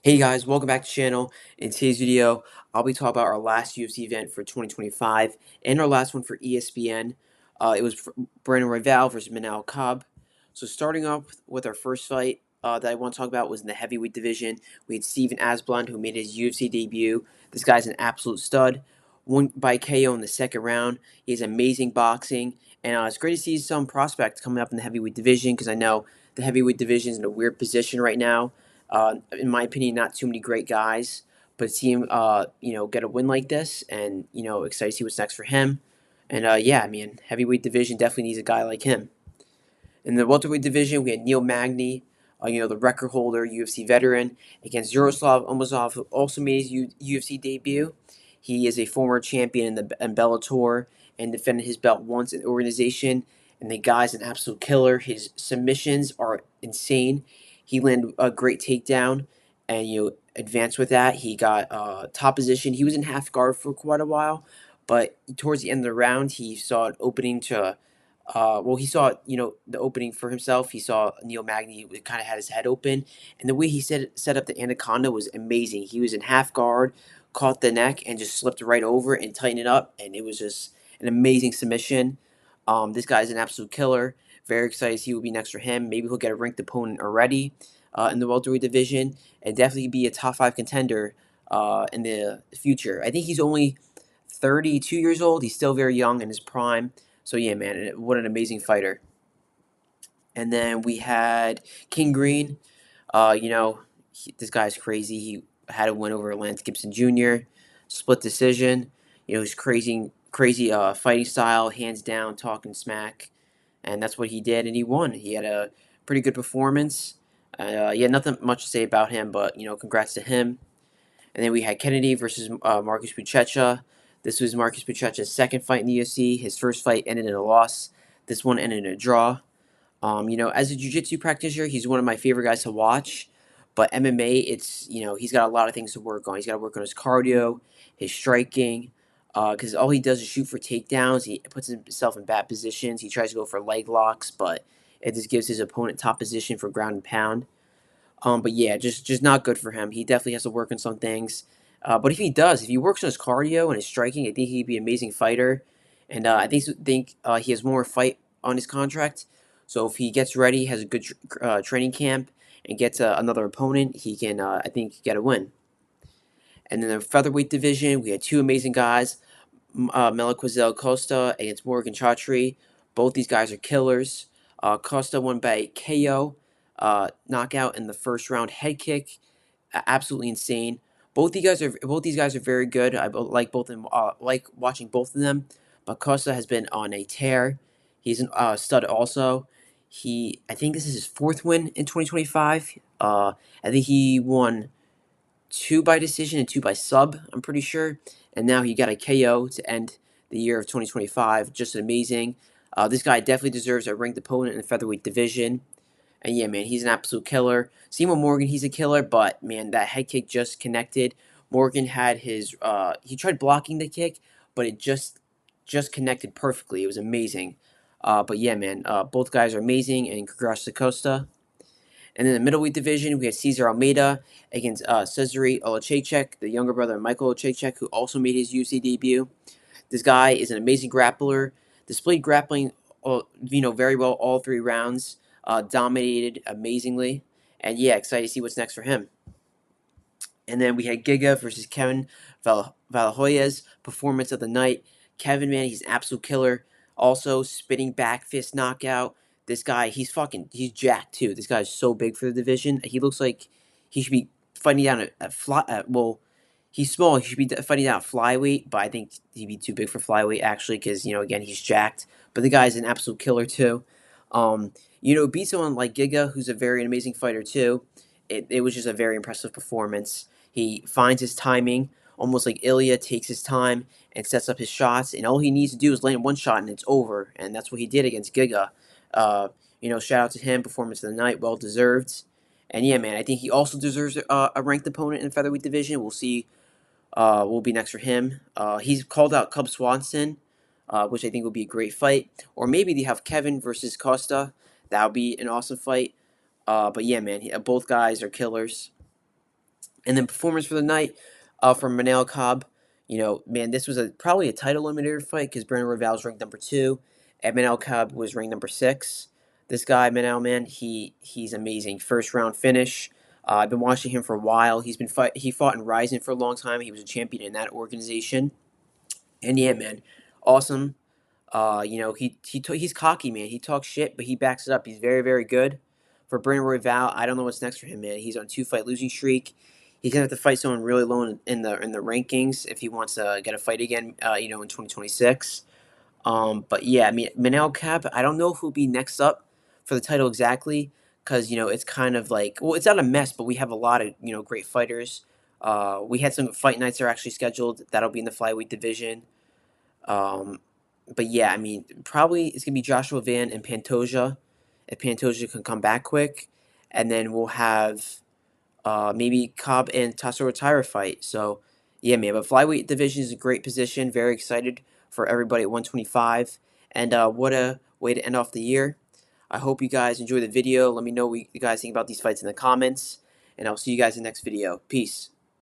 Hey guys, welcome back to the channel. In today's video, I'll be talking about our last UFC event for 2025 and our last one for ESPN. It was Brandon Royval versus Manel Cobb. So starting off with our first fight that I want to talk about was in the heavyweight division. We had Steven Asblund, who made his UFC debut. This guy's an absolute stud. Won by KO in the second round. He has amazing boxing, and it's great to see some prospects coming up in the heavyweight division because I know the heavyweight division is in a weird position right now. In my opinion, not too many great guys, but see him, get a win like this, and excited to see what's next for him. And yeah, I mean, heavyweight division definitely needs a guy like him. In the welterweight division, we had Neil Magny, the record holder, UFC veteran, against Yaroslav Omazov, who also made his UFC debut. He is a former champion in Bellator and defended his belt once in the organization. And the guy's an absolute killer. His submissions are insane. He landed a great takedown and advanced with that. He got top position. He was in half guard for quite a while, but towards the end of the round, he saw an opening to he saw, the opening for himself. He saw Neil Magny kind of had his head open, and the way he set up the anaconda was amazing. He was in half guard, caught the neck, and just slipped right over and tightened it up, and it was just an amazing submission. This guy's an absolute killer. Very excited to see who will be next for him. Maybe he'll get a ranked opponent already in the welterweight division, and definitely be a top five contender in the future. I think he's only 32 years old. He's still very young in his prime. So yeah, man, what an amazing fighter. And then we had King Green. This guy's crazy. He had a win over Lance Gibson Jr. Split decision. His crazy fighting style, hands down, talking smack, and that's what he did, and he won. He had a pretty good performance. He had nothing much to say about him, but congrats to him. And then we had Kennedy versus Marcus Buchecha. This was Marcus Buchecha's second fight in the UFC. His first fight ended in a loss. This one ended in a draw. As a jiu-jitsu practitioner, he's one of my favorite guys to watch. But MMA, he's got a lot of things to work on. He's got to work on his cardio, his striking, because all he does is shoot for takedowns. He puts himself in bad positions. He tries to go for leg locks, but it just gives his opponent top position for ground and pound. But yeah, just not good for him. He definitely has to work on some things. But if he works on his cardio and his striking, I think he'd be an amazing fighter. And I think he has more fight on his contract. So if he gets ready, has a good training camp, and gets another opponent, he can, I think, get a win. And then the featherweight division, we had two amazing guys, Meliquazel Costa against Morgan Chaudhry. Both these guys are killers. Costa won by KO, knockout in the first round, head kick, absolutely insane. Both these guys are very good. I like both of them. Like watching both of them. But Costa has been on a tear. He's a stud also. I think this is his fourth win in 2025. I think he won two by decision and two by sub, I'm pretty sure. And now he got a KO to end the year of 2025. Just amazing. This guy definitely deserves a ranked opponent in the featherweight division. And yeah, man, he's an absolute killer. Seymour Morgan, he's a killer, but man, that head kick just connected. Morgan had he tried blocking the kick, but it just connected perfectly. It was amazing. But yeah, man, both guys are amazing, and congrats to Costa. And in the middleweight division, we had Cesar Almeida against Cezary Olachechek, the younger brother of Michael Olachechek, who also made his UFC debut. This guy is an amazing grappler, displayed grappling, very well all three rounds, dominated amazingly, and yeah, excited to see what's next for him. And then we had Giga versus Kevin Valahoya's performance of the night. Kevin, man, he's an absolute killer. Also, spitting back fist knockout. This guy, he's jacked too. This guy's so big for the division. He looks like he should be fighting down at fly. He's small. He should be fighting down at flyweight, but I think he'd be too big for flyweight actually, because again, he's jacked. But the guy's an absolute killer too. Beat someone like Giga, who's a very amazing fighter too. It was just a very impressive performance. He finds his timing, almost like Ilya takes his time and sets up his shots, and all he needs to do is land one shot and it's over, and that's what he did against Giga. Shout out to him, performance of the night, well deserved. And yeah, man, I think he also deserves a ranked opponent in the featherweight division. We'll see what will be next for him. He's called out Cub Swanson, which I think will be a great fight. Or maybe they have Kevin versus Costa. That would be an awesome fight. But yeah, man, both guys are killers. And then performance for the night from Manel Cobb. You know, man, this was probably a title eliminator fight because Brandon Royval was ranked number 2, and Manel Cobb was ranked number 6. This guy, Manel, man, he's amazing. First round finish. I've been watching him for a while. He fought in Ryzen for a long time. He was a champion in that organization. And yeah, man, awesome. You know, he's cocky, man. He talks shit, but he backs it up. He's very, very good. For Brandon Royval, I don't know what's next for him, man. He's on 2-fight losing streak. He's gonna have to fight someone really low in the rankings if he wants to get a fight again. You know, in 2026. But yeah, I mean, Manel Cap. I don't know who'll be next up for the title exactly, because you know it's kind of like, well, it's not a mess, but we have a lot of great fighters. We had some fight nights that are actually scheduled. That'll be in the flyweight division. Um, but yeah, I mean, probably it's gonna be Joshua Van and Pantoja, if Pantoja can come back quick, and then we'll have maybe Cobb and Tasso Retire fight. So yeah, man. But flyweight division is a great position. Very excited for everybody at 125, and what a way to end off the year. I hope you guys enjoy the video. Let me know what you guys think about these fights in the comments, and I'll see you guys in the next video. Peace.